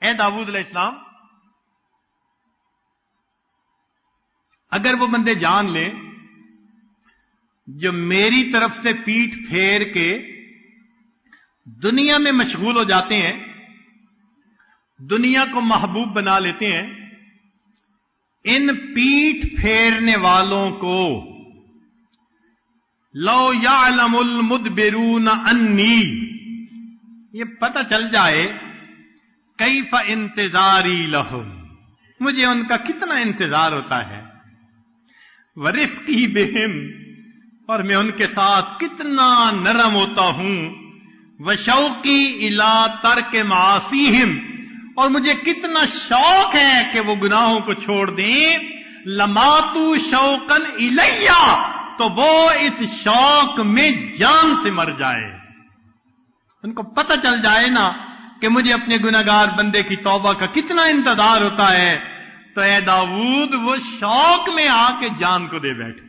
اے داؤد علیہ السلام، اگر وہ بندے جان لیں جو میری طرف سے پیٹھ پھیر کے دنیا میں مشغول ہو جاتے ہیں، دنیا کو محبوب بنا لیتے ہیں، ان پیٹھ پھیرنے والوں کو لو یعلم المدبرون انی، یہ پتہ چل جائے کیف انتظاری لہم، مجھے ان کا کتنا انتظار ہوتا ہے، ورفقی بہم، اور میں ان کے ساتھ کتنا نرم ہوتا ہوں، وشوقی الی ترک معاصیہم، اور مجھے کتنا شوق ہے کہ وہ گناہوں کو چھوڑ دیں، لماتو شوقن الیہ، تو وہ اس شوق میں جان سے مر جائے، ان کو پتہ چل جائے نا کہ مجھے اپنے گناہگار بندے کی توبہ کا کتنا انتظار ہوتا ہے، تو اے داؤد وہ شوق میں آ کے جان کو دے بیٹھے۔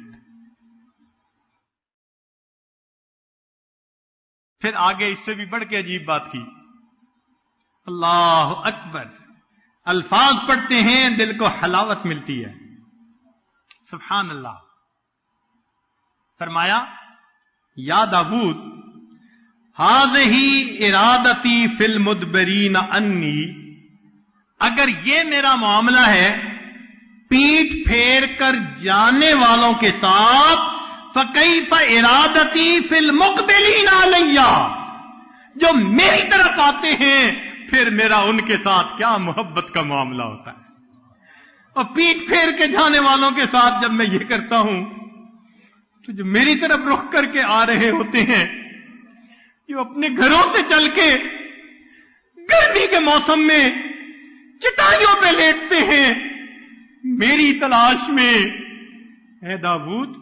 پھر آگے اس سے بھی بڑھ کے عجیب بات کی، اللہ اکبر، الفاظ پڑھتے ہیں دل کو حلاوت ملتی ہے، سبحان اللہ۔ فرمایا یا داؤد ہذہ ارادتی فی المدبرین انی، اگر یہ میرا معاملہ ہے پیٹھ پھیر کر جانے والوں کے ساتھ، فکیف ارادتی فی المقبلین علیہ، جو میری طرف آتے ہیں پھر میرا ان کے ساتھ کیا محبت کا معاملہ ہوتا ہے، اور پیٹھ پھیر کے جانے والوں کے ساتھ جب میں یہ کرتا ہوں تو جو میری طرف رخ کر کے آ رہے ہوتے ہیں، جو اپنے گھروں سے چل کے گرمی کے موسم میں چٹائیوں پہ لیٹتے ہیں میری تلاش میں، اے داؤد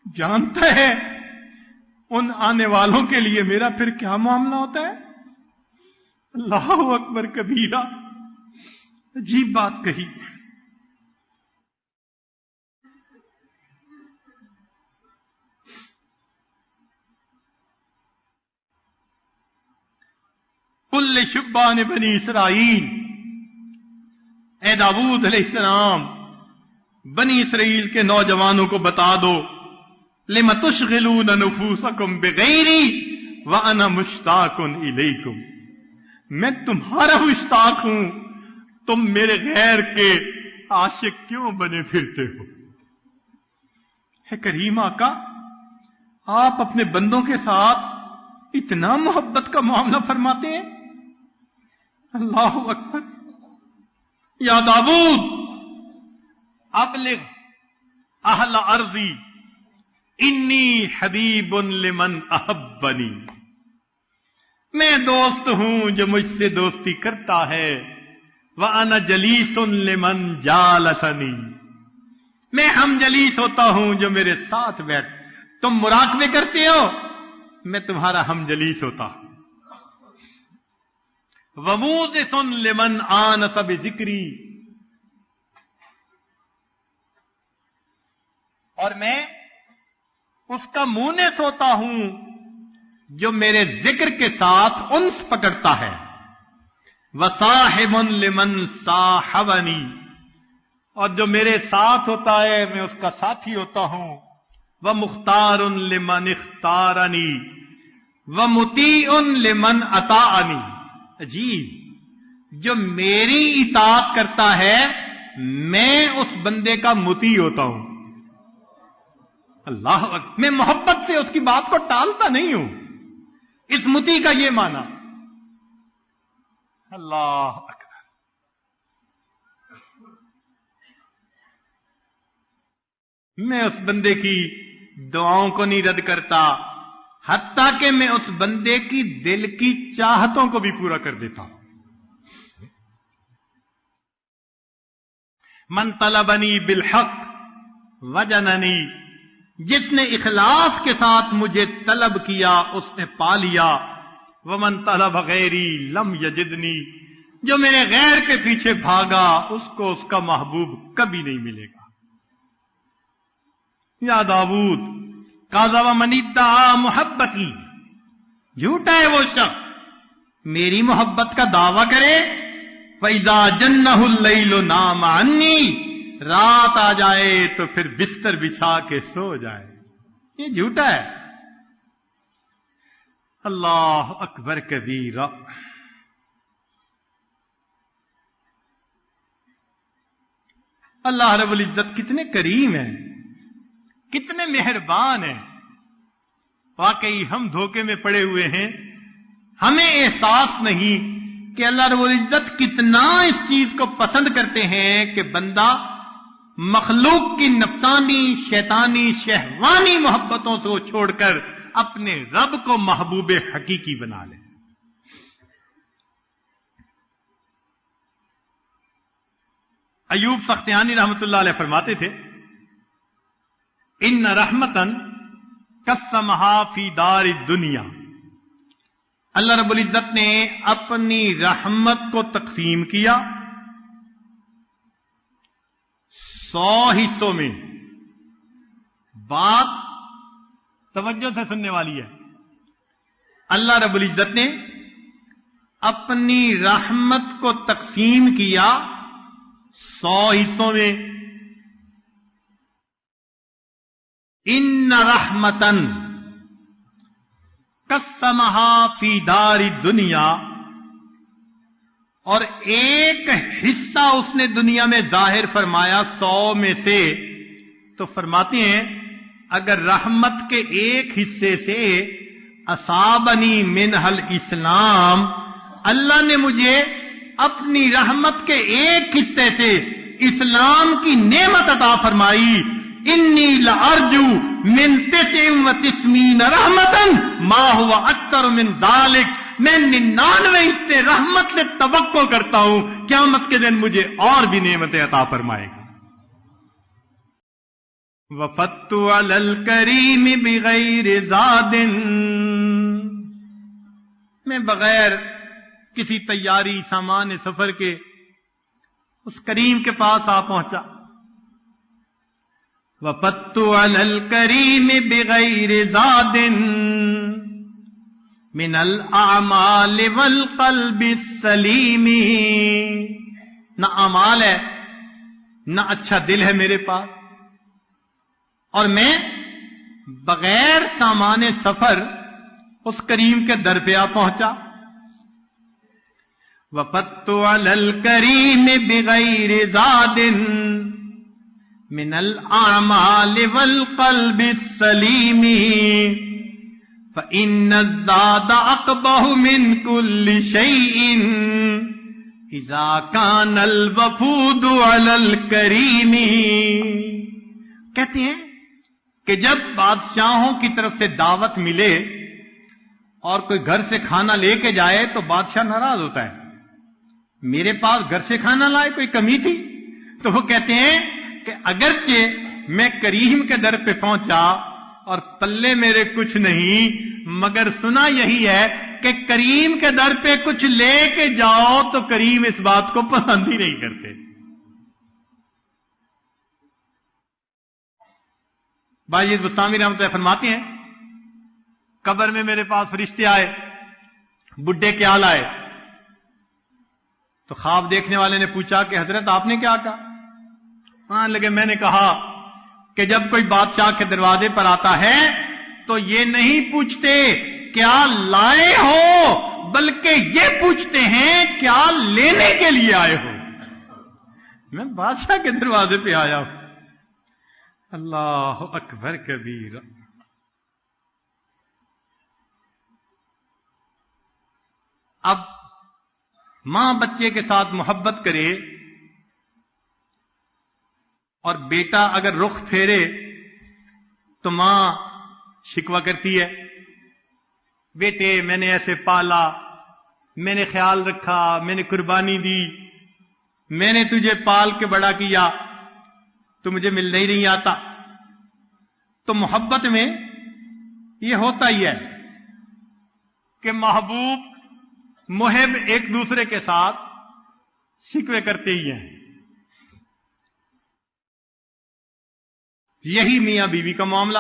جانتا ہے ان آنے والوں کے لیے میرا پھر کیا معاملہ ہوتا ہے۔ اللہ اکبر کبیرہ، عجیب بات کہی۔ قل لشبان بنی اسرائیل، اے داؤد علیہ السلام بنی اسرائیل کے نوجوانوں کو بتا دو، لم تشغلون نفوسکم بغیری وانا مشتاق الیکم، میں تمہارا مشتاق ہوں، تم میرے غیر کے عاشق کیوں بنے پھرتے ہو۔ ہے کریم آقا، آپ اپنے بندوں کے ساتھ اتنا محبت کا معاملہ فرماتے ہیں، اللہ اکبر۔ یا داؤد ابلغ اہل ارضی انی حبیب لمن احبنی، میں دوست ہوں جو مجھ سے دوستی کرتا ہے، وانا جلیس لمن جالسنی، میں ہم جلیس ہوتا ہوں جو میرے ساتھ بیٹھ، تم مراقبے کرتے ہو میں تمہارا ہم جلیس ہوتا ہوں، وموذس لمن آنس بذکری، اور میں اس کا مونس ہوتا ہوں جو میرے ذکر کے ساتھ انس پکڑتا ہے، وصاحب لمن صاحبنی، اور جو میرے ساتھ ہوتا ہے میں اس کا ساتھی ہوتا ہوں، ومختار لمن اختارنی ومطیع لمن اطاعنی، عجیب، جو میری اطاعت کرتا ہے میں اس بندے کا مطیع ہوتا ہوں، اللہ اکبر، میں محبت سے اس کی بات کو ٹالتا نہیں ہوں، اس مطیع کا یہ معنی، اللہ اکبر۔ میں اس بندے کی دعاؤں کو نہیں رد کرتا، حتیٰ کہ میں اس بندے کی دل کی چاہتوں کو بھی پورا کر دیتا ہوں۔ من طلبنی بالحق وجننی، جس نے اخلاص کے ساتھ مجھے طلب کیا اس نے پا لیا، ومن طلب غیری لم یجدنی، جو میرے غیر کے پیچھے بھاگا اس کو اس کا محبوب کبھی نہیں ملے گا۔ یا داؤد کاذب من ادعا محبتی، جھوٹا ہے وہ شخص میری محبت کا دعویٰ کرے، فَإِذَا جَنَّهُ اللَّيْلُ نَامَ عَنِّي، رات آ جائے تو پھر بستر بچھا کے سو جائے. یہ جھوٹا ہے. اللہ اکبر کبیرہ. اللہ رب العزت کتنے کریم ہیں، کتنے مہربان ہیں. واقعی ہم دھوکے میں پڑے ہوئے ہیں. ہمیں احساس نہیں کہ اللہ رب العزت کتنا اس چیز کو پسند کرتے ہیں کہ بندہ مخلوق کی نفسانی شیطانی شہوانی محبتوں سے چھوڑ کر اپنے رب کو محبوب حقیقی بنا لے. ایوب سختیانی رحمت اللہ علیہ فرماتے تھے ان رحمتن قسمہا فی دار الدنیا. اللہ رب العزت نے اپنی رحمت کو تقسیم کیا 100 حصوں میں. بات توجہ سے سننے والی ہے. اللہ رب العزت نے اپنی رحمت کو تقسیم کیا 100 حصوں میں. ان رحمتن قسمہا فی دار الدنیا، اور ایک حصہ اس نے دنیا میں ظاہر فرمایا 100 میں سے. تو فرماتے ہیں اگر رحمت کے ایک حصے سے اصابنی منہ الاسلام، اللہ نے مجھے اپنی رحمت کے ایک حصے سے اسلام کی نعمت عطا فرمائی. انی لارجو من 99 رحمتن ما ہوا اکثر من ذالک، میں 99 حصے رحمت سے توقع کرتا ہوں قیامت کے دن مجھے اور بھی نعمتیں عطا فرمائے گا. وفدت علی الکریم بغیر زاد، میں بغیر کسی تیاری سامان سفر کے اس کریم کے پاس آ پہنچا. وفدت علی الکریم بغیر زاد من الاعمال والقلب السلیم. نہ اعمال ہے نہ اچھا دل ہے میرے پاس، اور میں بغیر سامان سفر اس کریم کے در پہ آ پہنچا. وفدت علی الکریم بغیر زاد من الاعمال والقلب السلیم فإن الزاد أقبح من كل شيء إذا كان الوفود على الكريم. کہتے ہیں کہ جب بادشاہوں کی طرف سے دعوت ملے اور کوئی گھر سے کھانا لے کے جائے تو بادشاہ ناراض ہوتا ہے. میرے پاس گھر سے کھانا لائے کوئی کمی تھی؟ تو وہ کہتے ہیں کہ اگرچہ میں کریم کے در پہ پہنچا اور پلے میرے کچھ نہیں، مگر سنا یہی ہے کہ کریم کے در پہ کچھ لے کے جاؤ تو کریم اس بات کو پسند ہی نہیں کرتے. باجد بستامی رحمۃ اللہ فرماتے ہیں قبر میں میرے پاس فرشتے آئے، بڈھے کیا لائے؟ تو خواب دیکھنے والے نے پوچھا کہ حضرت آپ نے کیا کہا؟ ہاں لگے میں نے کہا کہ جب کوئی بادشاہ کے دروازے پر آتا ہے تو یہ نہیں پوچھتے کیا لائے ہو، بلکہ یہ پوچھتے ہیں کیا لینے کے لیے آئے ہو. میں بادشاہ کے دروازے پہ آیا ہوں. اللہ اکبر کبیر. اب ماں بچے کے ساتھ محبت کرے اور بیٹا اگر رخ پھیرے تو ماں شکوہ کرتی ہے، بیٹے میں نے ایسے پالا، میں نے خیال رکھا، میں نے قربانی دی، میں نے تجھے پال کے بڑا کیا، تو مجھے ملنے ہی نہیں آتا. تو محبت میں یہ ہوتا ہی ہے کہ محبوب محب ایک دوسرے کے ساتھ شکوے کرتے ہی ہیں. یہی میاں بیوی کا معاملہ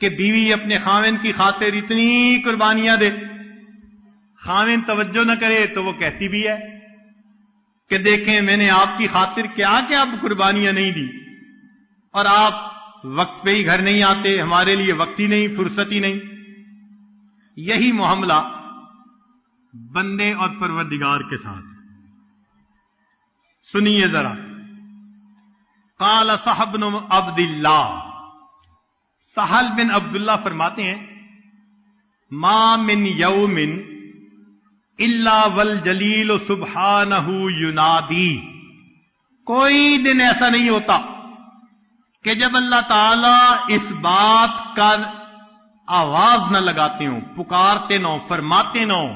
کہ بیوی اپنے خاوند کی خاطر اتنی قربانیاں دے خاوند توجہ نہ کرے تو وہ کہتی بھی ہے کہ دیکھیں میں نے آپ کی خاطر کیا کیا قربانیاں نہیں دی، اور آپ وقت پہ ہی گھر نہیں آتے، ہمارے لیے وقت ہی نہیں، فرصت ہی نہیں۔ یہی معاملہ بندے اور پروردگار کے ساتھ۔ سنیے ذرا، قال سہل بن عبد اللہ، سہل بن عبداللہ فرماتے ہیں ما من یوم الا والجلیل سبحانہ ینادی، کوئی دن ایسا نہیں ہوتا کہ جب اللہ تعالی اس بات کا آواز نہ لگاتے ہوں، پکارتے نہ ہوں، فرماتے نہ ہوں،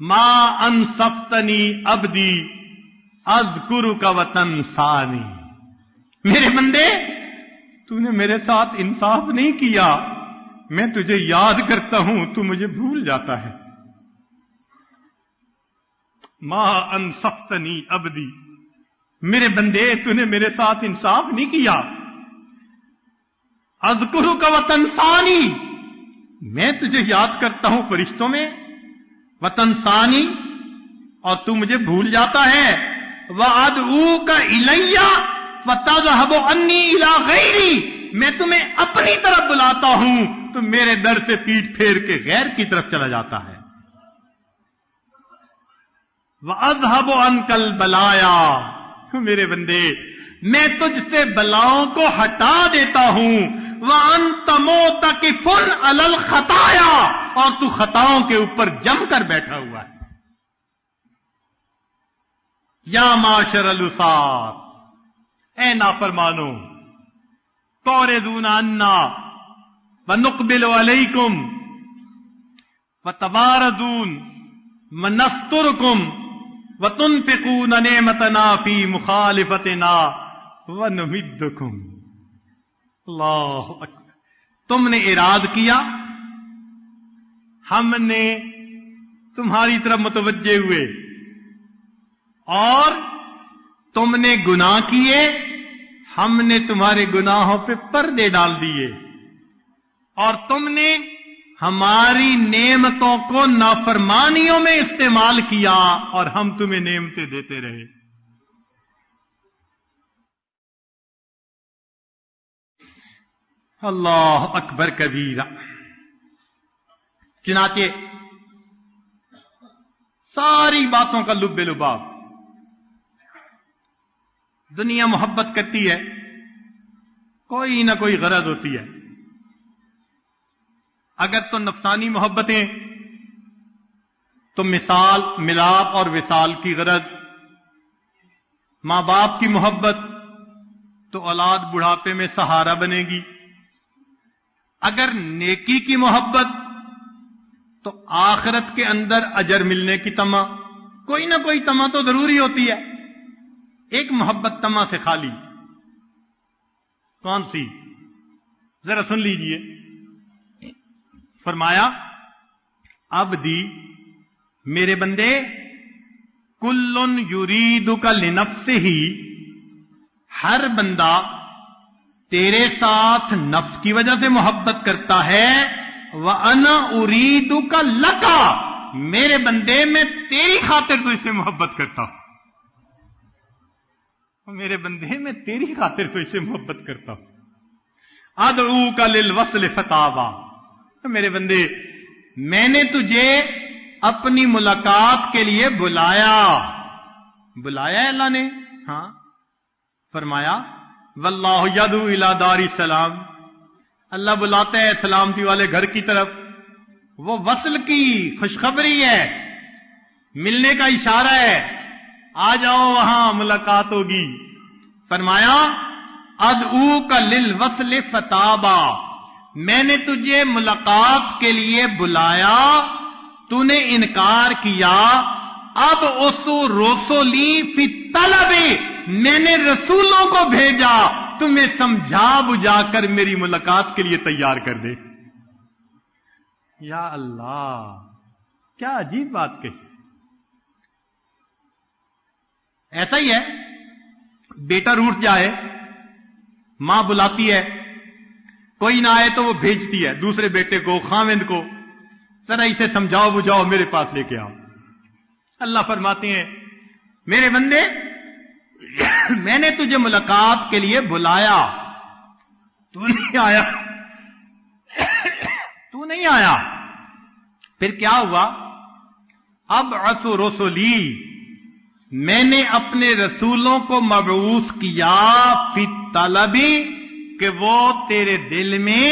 ما انصفتنی عبدی اذکرک وتنسانی، میرے بندے تو نے میرے ساتھ انصاف نہیں کیا، میں تجھے یاد کرتا ہوں تو مجھے بھول جاتا ہے۔ ما انصفتنی عبدی، میرے بندے تو نے میرے ساتھ انصاف نہیں کیا، اذکرک وتنسانی، میں تجھے یاد کرتا ہوں فرشتوں میں، وتنسانی، اور تو مجھے بھول جاتا ہے، وادعوک الی فتذهب عنی الی غیری، میں تمہیں اپنی طرف بلاتا ہوں تو میرے در سے پیٹ پھیر کے غیر کی طرف چلا جاتا ہے۔ وَأَذْهَبُ عَنْكَ الْبَلَايَا، میرے بندے میں تجھ سے بلاؤں کو ہٹا دیتا ہوں، وَأَنْتَ مُعْتَكِفٌ عَلَى الْخَطَايَا، اور تو خطاؤں کے اوپر جم کر بیٹھا ہوا ہے۔ یا معاشر الوساط، اے نافرمانو، تعرضون عنا ونقبل علیکم وتبارزون ونسترکم وتنفقون نعمتنا فی مخالفتنا ونمدکم۔ اللہ اکبر، تم نے اراد کیا، ہم نے تمہاری طرف متوجہ ہوئے، اور تم نے گناہ کیے، ہم نے تمہارے گناہوں پہ پردے ڈال دیے، اور تم نے ہماری نعمتوں کو نافرمانیوں میں استعمال کیا، اور ہم تمہیں نعمتیں دیتے رہے۔ اللہ اکبر کبیرہ۔ چنانچہ ساری باتوں کا لب لباب، دنیا محبت کرتی ہے، کوئی نہ کوئی غرض ہوتی ہے۔ اگر تو نفسانی محبتیں تو مثال، ملاپ اور وصال کی غرض، ماں باپ کی محبت تو اولاد بڑھاپے میں سہارا بنے گی، اگر نیکی کی محبت تو آخرت کے اندر اجر ملنے کی تما، کوئی نہ کوئی تما تو ضروری ہوتی ہے۔ ایک محبت تما سے خالی، کون سی؟ ذرا سن لیجئے۔ فرمایا عبدی، میرے بندے، کل یریدک لنفسہ، ہر بندہ تیرے ساتھ نفس کی وجہ سے محبت کرتا ہے، وَأَنَا أُرِيدُكَ لَكَ، میرے بندے میں تیری خاطر تجھ سے محبت کرتا ہوں، میرے بندے میں تیری خاطر تجھ سے محبت کرتا ہوں۔ ادعوک للوصل فتابا، میرے بندے میں نے تجھے اپنی ملاقات کے لیے بلایا ہے اللہ نے، ہاں۔ فرمایا واللہ یدعو الی دار السلام، اللہ بلاتا ہے سلامتی والے گھر کی طرف، وہ وصل کی خوشخبری ہے، ملنے کا اشارہ ہے، آ جاؤ وہاں ملاقات ہوگی۔ فرمایا ادعوک للوصل فتابا، میں نے تجھے ملاقات کے لیے بلایا، تو نے انکار کیا، اب اسو رسولی فی طلب، میں نے رسولوں کو بھیجا تمہیں سمجھا بجھا کر میری ملاقات کے لیے تیار کر دے۔ یا اللہ، کیا عجیب بات کہی۔ ایسا ہی ہے، بیٹا روٹھ جائے، ماں بلاتی ہے، کوئی نہ آئے تو وہ بھیجتی ہے دوسرے بیٹے کو، خاوند کو، ذرا اسے سمجھاؤ بجھاؤ میرے پاس لے کے آؤ. اللہ فرماتے ہیں میرے بندے میں نے تجھے ملاقات کے لیے بلایا، تو نہیں آیا. تو نہیں آیا. پھر کیا ہوا؟ ابعث رسلی، میں نے اپنے رسولوں کو مبعوث کیا فی طلبی، کہ وہ تیرے دل میں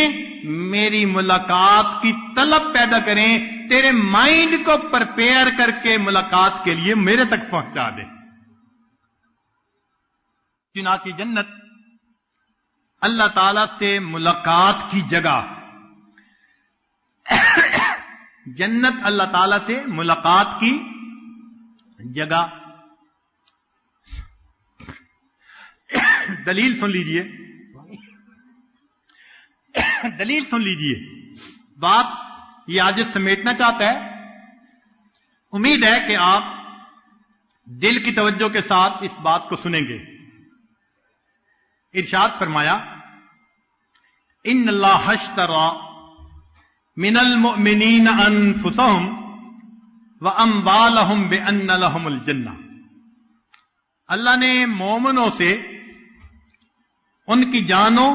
میری ملاقات کی طلب پیدا کریں، تیرے مائنڈ کو پرپیئر کر کے ملاقات کے لیے میرے تک پہنچا دیں. چنانچہ جنت اللہ تعالی سے ملاقات کی جگہ، جنت اللہ تعالی سے ملاقات کی جگہ. دلیل سن لیجئے، دلیل سن لیجئے. بات یہ آج سمیٹنا چاہتا ہے. امید ہے کہ آپ دل کی توجہ کے ساتھ اس بات کو سنیں گے. ارشاد فرمایا ان اللہ اشترى من المؤمنین انفسهم واموالهم بان لهم الجنہ. اللہ نے مومنوں سے ان کی جانوں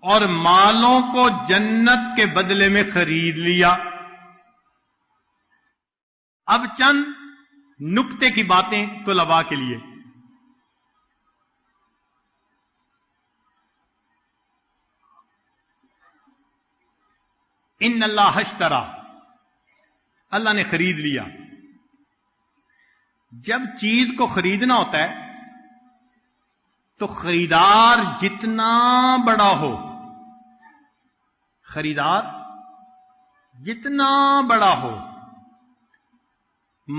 اور مالوں کو جنت کے بدلے میں خرید لیا. اب چند نکتے کی باتیں طلباء کے لیے. ان اللہ اشترى، اللہ نے خرید لیا. جب چیز کو خریدنا ہوتا ہے تو خریدار جتنا بڑا ہو، خریدار جتنا بڑا ہو،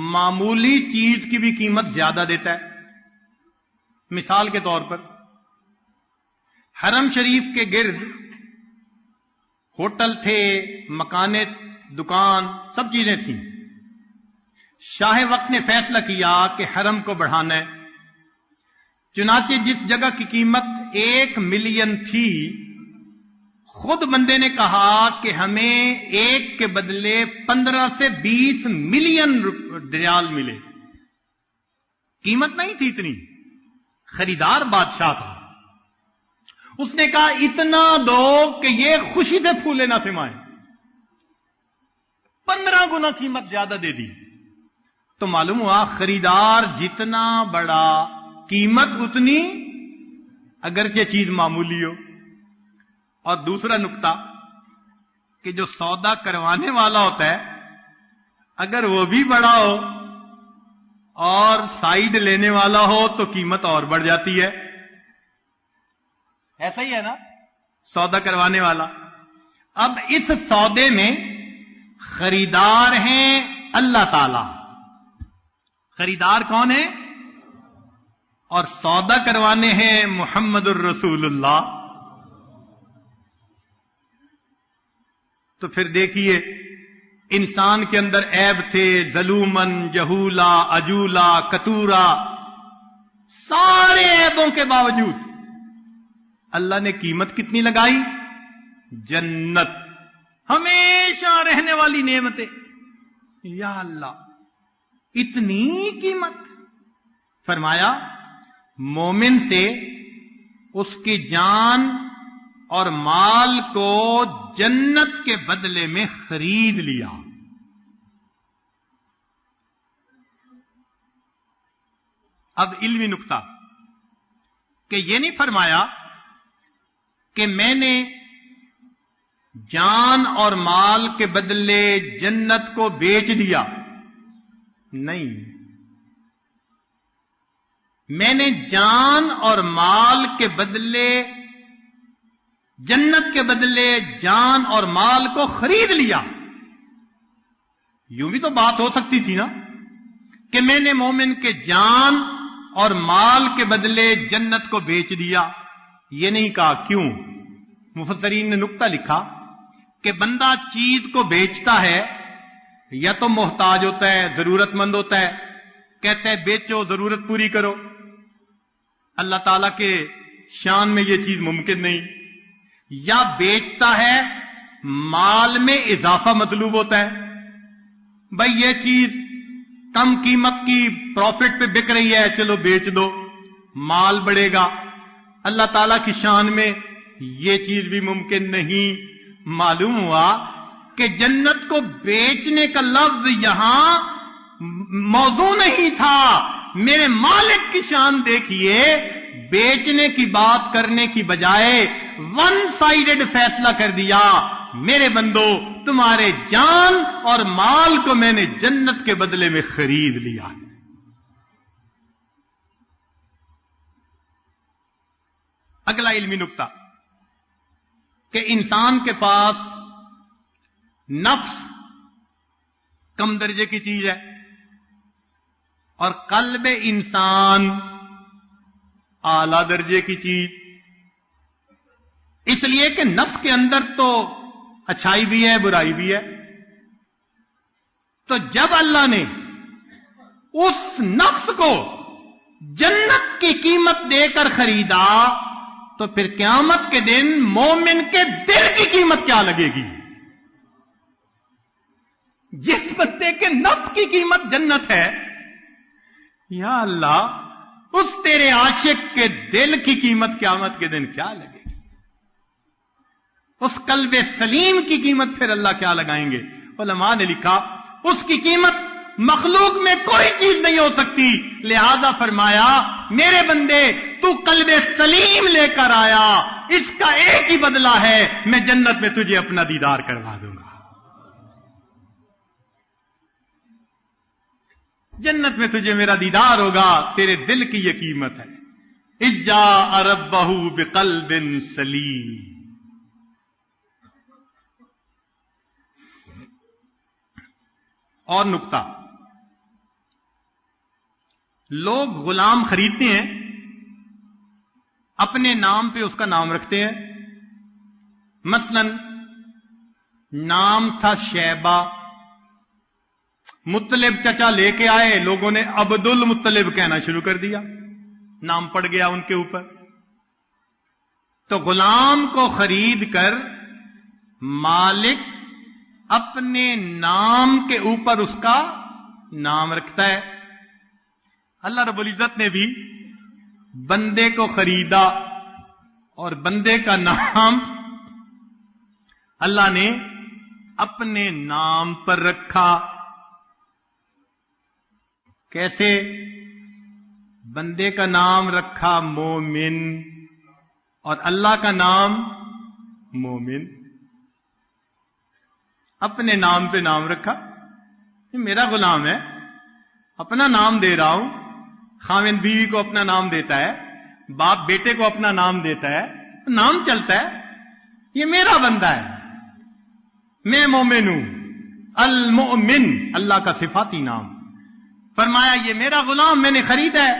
معمولی چیز کی بھی قیمت زیادہ دیتا ہے. مثال کے طور پر حرم شریف کے گرد ہوٹل تھے، مکانیں، دکان، سب چیزیں تھیں. شاہ وقت نے فیصلہ کیا کہ حرم کو بڑھانا ہے. چنانچہ جس جگہ کی قیمت 1 ملین تھی، خود بندے نے کہا کہ ہمیں 1 کے بدلے 15 سے 20 ملین ریال ملے. قیمت نہیں تھی اتنی، خریدار بادشاہ تھا. اس نے کہا اتنا دو کہ یہ خوشی سے پھولے نہ سمائیں. 15 گنا قیمت زیادہ دے دی. تو معلوم ہوا خریدار جتنا بڑا قیمت اتنی، اگرچہ چیز معمولی ہو. اور دوسرا نقطہ کہ جو سودا کروانے والا ہوتا ہے اگر وہ بھی بڑا ہو اور سائیڈ لینے والا ہو تو قیمت اور بڑھ جاتی ہے. ایسا ہی ہے نا سودا کروانے والا. اب اس سودے میں خریدار ہیں اللہ تعالی. خریدار کون ہے؟ اور سودا کروانے ہیں محمد الرسول اللہ. تو پھر دیکھیے انسان کے اندر عیب تھے، ظلومن، جہولا، عجولا، کتورا، سارے عیبوں کے باوجود اللہ نے قیمت کتنی لگائی؟ جنت، ہمیشہ رہنے والی نعمتیں. یا اللہ اتنی قیمت. فرمایا مومن سے اس کی جان اور مال کو جنت کے بدلے میں خرید لیا. اب علمی نقطہ کہ یہ نہیں فرمایا کہ میں نے جان اور مال کے بدلے جنت کو بیچ دیا. نہیں، میں نے جان اور مال کے بدلے، جنت کے بدلے جان اور مال کو خرید لیا. یوں بھی تو بات ہو سکتی تھی نا کہ میں نے مومن کے جان اور مال کے بدلے جنت کو بیچ دیا. یہ نہیں کہا. کیوں؟ مفسرین نے نقطہ لکھا کہ بندہ چیز کو بیچتا ہے یا تو محتاج ہوتا ہے، ضرورت مند ہوتا ہے، کہتا ہے بیچو ضرورت پوری کرو. اللہ تعالیٰ کے شان میں یہ چیز ممکن نہیں. یا بیچتا ہے مال میں اضافہ مطلوب ہوتا ہے. بھائی یہ چیز کم قیمت کی پروفٹ پہ بک رہی ہے، چلو بیچ دو، مال بڑھے گا. اللہ تعالی کی شان میں یہ چیز بھی ممکن نہیں. معلوم ہوا کہ جنت کو بیچنے کا لفظ یہاں موضوع نہیں تھا. میرے مالک کی شان دیکھیے، بیچنے کی بات کرنے کی بجائے ون سائیڈڈ فیصلہ کر دیا، میرے بندو تمہارے جان اور مال کو میں نے جنت کے بدلے میں خرید لیا ہے. اگلا علمی نکتہ کہ انسان کے پاس نفس کم درجے کی چیز ہے اور قلب انسان اعلی درجے کی چیز. اس لیے کہ نفس کے اندر تو اچھائی بھی ہے، برائی بھی ہے. تو جب اللہ نے اس نفس کو جنت کی قیمت دے کر خریدا تو پھر قیامت کے دن مومن کے دل کی قیمت کیا لگے گی؟ جس بندے کے نفس کی قیمت جنت ہے، یا اللہ اس تیرے عاشق کے دل کی قیمت قیامت کے دن کیا لگے گی؟ اس قلب سلیم کی قیمت پھر اللہ کیا لگائیں گے؟ علماء نے لکھا اس کی قیمت مخلوق میں کوئی چیز نہیں ہو سکتی. لہذا فرمایا میرے بندے تو قلب سلیم لے کر آیا، اس کا ایک ہی بدلہ ہے، میں جنت میں تجھے اپنا دیدار کروا دوں گا. جنت میں تجھے میرا دیدار ہوگا، تیرے دل کی یہ قیمت ہے. اذ جاء ربہ بقلب سلیم. اور نکتہ، لوگ غلام خریدتے ہیں، اپنے نام پہ اس کا نام رکھتے ہیں. مثلا نام تھا شیبہ، مطلب چچا لے کے آئے، لوگوں نے عبد المطلب کہنا شروع کر دیا، نام پڑ گیا ان کے اوپر. تو غلام کو خرید کر مالک اپنے نام کے اوپر اس کا نام رکھتا ہے. اللہ رب العزت نے بھی بندے کو خریدا اور بندے کا نام اللہ نے اپنے نام پر رکھا. کیسے؟ بندے کا نام رکھا مومن اور اللہ کا نام مومن. اپنے نام پہ نام رکھا. یہ میرا غلام ہے، اپنا نام دے رہا ہوں. خاوند بیوی کو اپنا نام دیتا ہے، باپ بیٹے کو اپنا نام دیتا ہے، نام چلتا ہے. یہ میرا بندہ ہے، میں مومن ہوں. المؤمن اللہ کا صفاتی نام. فرمایا یہ میرا غلام، میں نے خریدا ہے،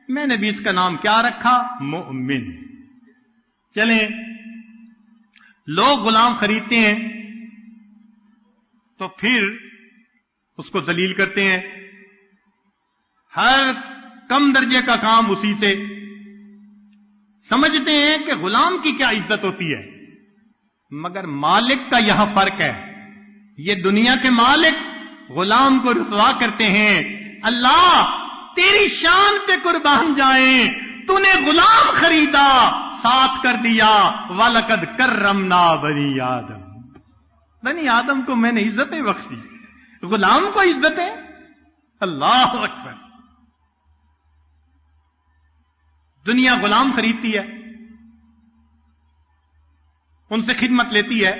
میں نے بھی اس کا نام کیا رکھا؟ مومن. چلیں، لوگ غلام خریدتے ہیں تو پھر اس کو ذلیل کرتے ہیں، ہر کم درجے کا کام اسی سے. سمجھتے ہیں کہ غلام کی کیا عزت ہوتی ہے، مگر مالک کا یہاں فرق ہے. یہ دنیا کے مالک غلام کو رسوا کرتے ہیں. اللہ تیری شان پہ قربان جائیں، تو نے غلام خریدا، ساتھ کر دیا وَلَقَدْ كَرَّمْنَا بَنِي آدم. بنی آدم کو میں نے عزتیں بخشی، غلام کو عزتیں. اللہ اکبر. دنیا غلام خریدتی ہے، ان سے خدمت لیتی ہے،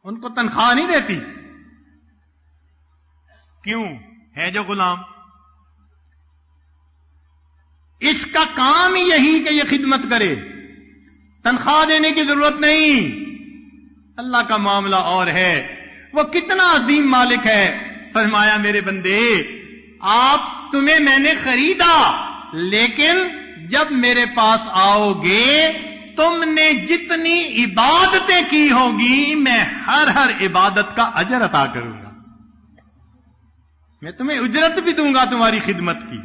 ان کو تنخواہ نہیں دیتی. کیوں؟ ہے جو غلام. اس کا کام ہی یہی کہ یہ خدمت کرے، تنخواہ دینے کی ضرورت نہیں. اللہ کا معاملہ اور ہے، وہ کتنا عظیم مالک ہے. فرمایا میرے بندے تمہیں میں نے خریدا، لیکن جب میرے پاس آؤ گے تم نے جتنی عبادتیں کی ہوگی میں ہر عبادت کا اجر عطا کروں گا. میں تمہیں اجرت بھی دوں گا تمہاری خدمت کی.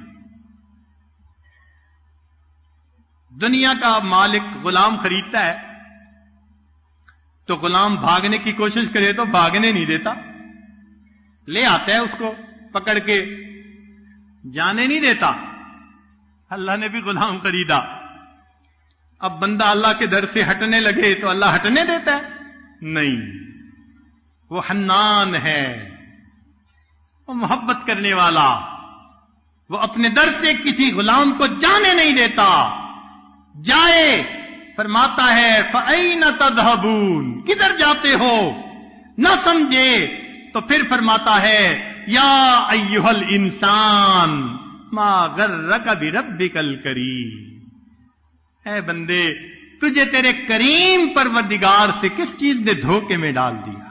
دنیا کا مالک غلام خریدتا ہے، تو غلام بھاگنے کی کوشش کرے تو بھاگنے نہیں دیتا، لے آتا ہے اس کو پکڑ کے، جانے نہیں دیتا۔ اللہ نے بھی غلام خریدا، اب بندہ اللہ کے در سے ہٹنے لگے تو اللہ ہٹنے دیتا ہے؟ نہیں، وہ حنان ہے، وہ محبت کرنے والا، وہ اپنے در سے کسی غلام کو جانے نہیں دیتا۔ جائے فرماتا ہے فَأَيْنَ تَذْهَبُونَ، کدھر جاتے ہو؟ نہ سمجھے تو پھر فرماتا ہے یا ایھا الانسان ما غرک بربک الکریم، اے بندے تجھے تیرے کریم پروردگار سے کس چیز نے دھوکے میں ڈال دیا؟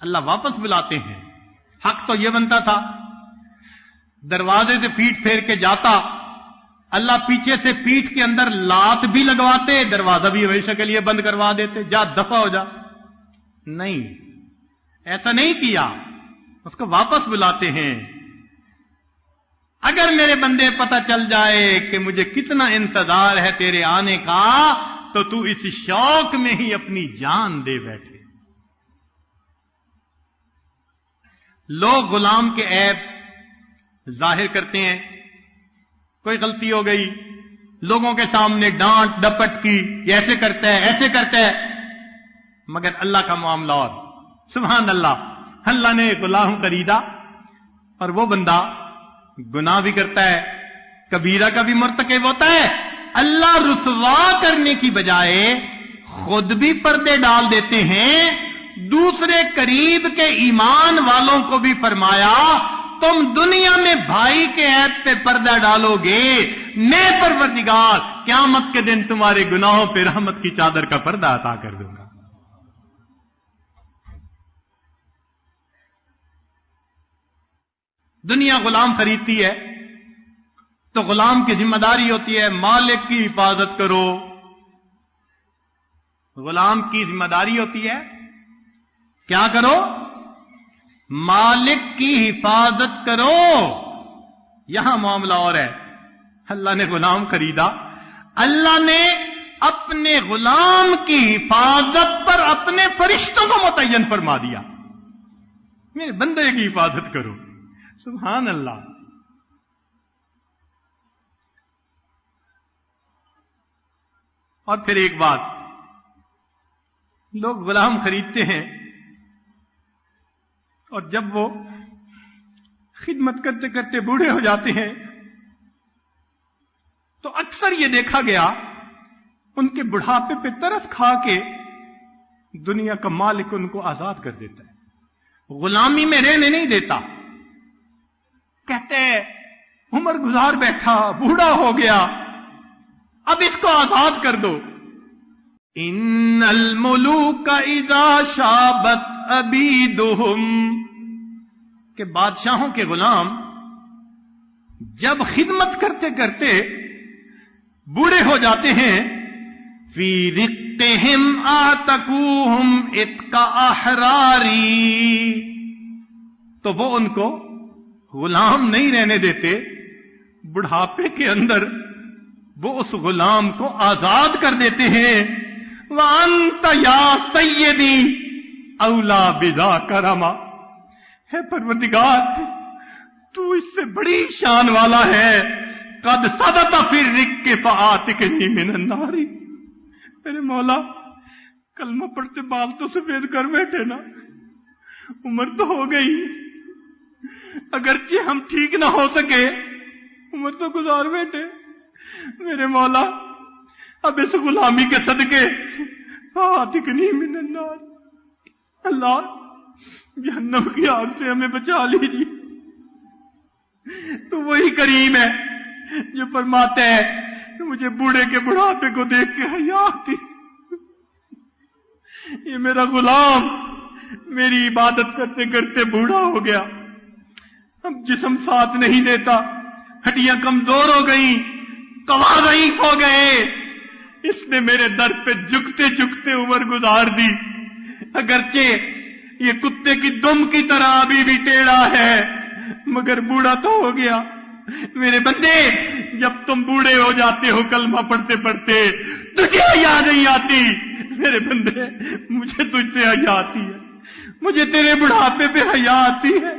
اللہ واپس بلاتے ہیں۔ حق تو یہ بنتا تھا دروازے سے پیٹ پھیر کے جاتا، اللہ پیچھے سے پیٹھ کے اندر لات بھی لگواتے، دروازہ بھی ہمیشہ کے لیے بند کروا دیتے، جا دفع ہو جا۔ نہیں، ایسا نہیں کیا، اس کو واپس بلاتے ہیں۔ اگر میرے بندے پتہ چل جائے کہ مجھے کتنا انتظار ہے تیرے آنے کا، تو اس شوق میں ہی اپنی جان دے بیٹھے۔ لوگ غلام کے عیب ظاہر کرتے ہیں، کوئی غلطی ہو گئی، لوگوں کے سامنے ڈانٹ ڈپٹ کی، یہ ایسے کرتا ہے ایسے کرتا ہے، مگر اللہ کا معاملہ اور سبحان اللہ، اللہ نے غلام خریدا اور وہ بندہ گناہ بھی کرتا ہے، کبیرہ کا بھی مرتکب ہوتا ہے، اللہ رسوا کرنے کی بجائے خود بھی پردے ڈال دیتے ہیں، دوسرے قریب کے ایمان والوں کو بھی فرمایا تم دنیا میں بھائی کے عیب پہ پردہ ڈالو گے، میں پروردگار قیامت کے دن تمہارے گناہوں پہ رحمت کی چادر کا پردہ عطا کر دوں گا۔ دنیا غلام خریدتی ہے تو غلام کی ذمہ داری ہوتی ہے مالک کی حفاظت کرو، غلام کی ذمہ داری ہوتی ہے کیا کرو؟ مالک کی حفاظت کرو۔ یہاں معاملہ اور ہے، اللہ نے غلام خریدا، اللہ نے اپنے غلام کی حفاظت پر اپنے فرشتوں کو متعین فرما دیا، میرے بندے کی حفاظت کرو، سبحان اللہ۔ اور پھر ایک بات، لوگ غلام خریدتے ہیں اور جب وہ خدمت کرتے کرتے بوڑھے ہو جاتے ہیں تو اکثر یہ دیکھا گیا ان کے بڑھاپے پہ ترس کھا کے دنیا کا مالک ان کو آزاد کر دیتا ہے، غلامی میں رہنے نہیں دیتا، کہتے ہیں عمر گزار بیٹھا، بوڑھا ہو گیا، اب اس کو آزاد کر دو۔ ان الملوک اذا شابت عبیدہم، کہ بادشاہوں کے غلام جب خدمت کرتے کرتے بوڑھے ہو جاتے ہیں، فی رقہم اعتقوہم اتق احراری، تو وہ ان کو غلام نہیں رہنے دیتے، بڑھاپے کے اندر وہ اس غلام کو آزاد کر دیتے ہیں۔ وَأَنْتَ يَا سَيِّدِي أَوْلَى بِذَاكَ رَمَا، ہے پروردگار تو اس سے بڑی شان والا ہے، قَدْ صَدَتَ فِي الرِّقِّ فَآتِكْنِي مِنَ النَّارِ، میرے مولا کلمہ پڑھتے بال تو سفید کر بیٹھے نا، عمر تو ہو گئی، اگرچہ ہم ٹھیک نہ ہو سکے، عمر تو گزار بیٹھے، میرے مولا اب اس غلامی کے صدقے فاتکنی من النار، اللہ جہنم کی آگ سے ہمیں بچا لیجیے۔ تو وہی کریم ہے جو فرماتا ہے کہ مجھے بوڑھے کے بڑھاپے کو دیکھ کے حیا آتی، یہ میرا غلام میری عبادت کرتے کرتے بوڑھا ہو گیا، اب جسم ساتھ نہیں دیتا، ہڈیاں کمزور ہو گئیں، کوا ضعیف ہو گئے، اس نے میرے در پہ جھکتے جھکتے عمر گزار دی، اگرچہ یہ کتے کی دم کی طرح ابھی بھی ٹیڑھا ہے مگر بوڑھا تو ہو گیا۔ میرے بندے جب تم بوڑھے ہو جاتے ہو کلمہ پڑھتے پڑھتے تجھے یاد نہیں آتی، میرے بندے مجھے تجھ سے حیا آتی ہے, مجھے تیرے بڑھاپے پہ حیا آتی ہے,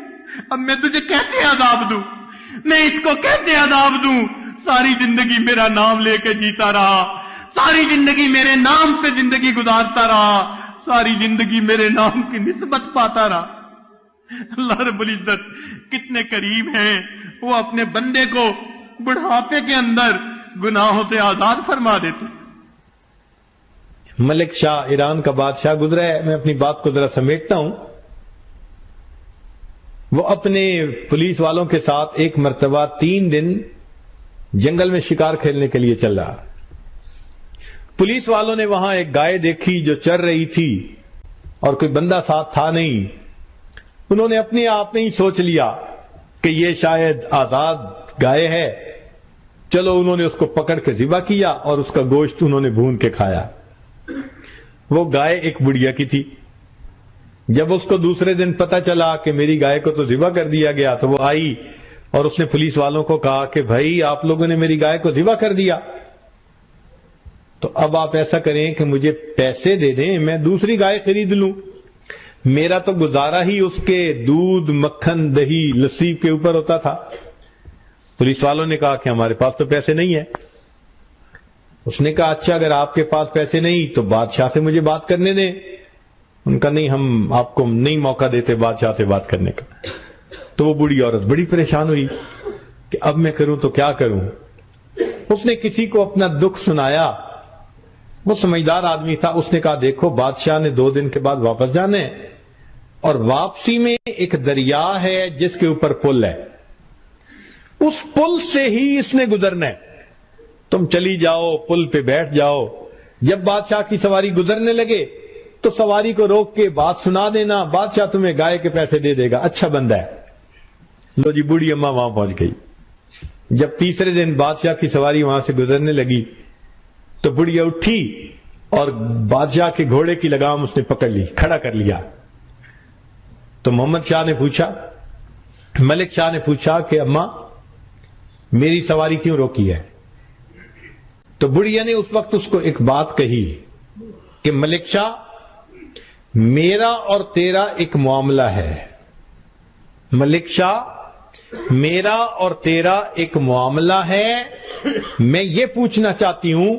اب میں تجھے کیسے عذاب دوں, میں اس کو کیسے عذاب دوں؟ ساری زندگی میرا نام لے کے جیتا رہا, ساری زندگی میرے نام پہ زندگی گزارتا رہا, ساری زندگی میرے نام کی نسبت پاتا رہا. اللہ رب العزت کتنے کریم ہیں, وہ اپنے بندے کو بڑھاپے کے اندر گناہوں سے آزاد فرما دیتے. ملک شاہ ایران کا بادشاہ گزرا ہے, میں اپنی بات کو ذرا سمیٹتا ہوں. وہ اپنے پولیس والوں کے ساتھ ایک مرتبہ 3 دن جنگل میں شکار کھیلنے کے لیے چل رہا. پولیس والوں نے وہاں ایک گائے دیکھی جو چر رہی تھی اور کوئی بندہ ساتھ تھا نہیں. انہوں نے اپنے آپ میں ہی سوچ لیا کہ یہ شاید آزاد گائے ہے. چلو انہوں نے اس کو پکڑ کے ذبح کیا اور اس کا گوشت انہوں نے بھون کے کھایا. وہ گائے ایک بڑھیا کی تھی. جب اس کو دوسرے دن پتا چلا کہ میری گائے کو تو ذبح کر دیا گیا, تو وہ آئی اور اس نے پولیس والوں کو کہا کہ بھائی آپ لوگوں نے میری گائے کو ذبح کر دیا, تو اب آپ ایسا کریں کہ مجھے پیسے دے دیں, میں دوسری گائے خرید لوں. میرا تو گزارا ہی اس کے دودھ, مکھن, دہی, لسی کے اوپر ہوتا تھا. پولیس والوں نے کہا کہ ہمارے پاس تو پیسے نہیں ہیں. اس نے کہا اچھا اگر آپ کے پاس پیسے نہیں تو بادشاہ سے مجھے بات کرنے دیں. ان کا نہیں, ہم آپ کو نہیں موقع دیتے بادشاہ سے بات کرنے کا. تو وہ بوڑھی عورت بڑی پریشان ہوئی کہ اب میں کروں تو کیا کروں. اس نے کسی کو اپنا دکھ سنایا. وہ سمجھدار آدمی تھا. اس نے کہا دیکھو بادشاہ نے 2 دن کے بعد واپس جانا ہے, اور واپسی میں ایک دریا ہے جس کے اوپر پل ہے, اس پل سے ہی اس نے گزرنا ہے. تم چلی جاؤ, پل پہ بیٹھ جاؤ. جب بادشاہ کی سواری گزرنے لگے تو سواری کو روک کے بات سنا دینا, بادشاہ تمہیں گائے کے پیسے دے دے گا, اچھا بندہ ہے. لو جی, بوڑھی اماں وہاں پہنچ گئی. جب تیسرے دن بادشاہ کی سواری وہاں سے گزرنے لگی تو بڑھیا اٹھی اور بادشاہ کے گھوڑے کی لگام اس نے پکڑ لی, کھڑا کر لیا. تو محمد شاہ نے پوچھا, ملک شاہ نے پوچھا کہ اماں میری سواری کیوں روکی ہے؟ تو بڑھیا نے اس وقت اس کو ایک بات کہی کہ ملک شاہ میرا اور تیرا ایک معاملہ ہے. ملک شاہ میرا اور تیرا ایک معاملہ ہے. میں یہ پوچھنا چاہتی ہوں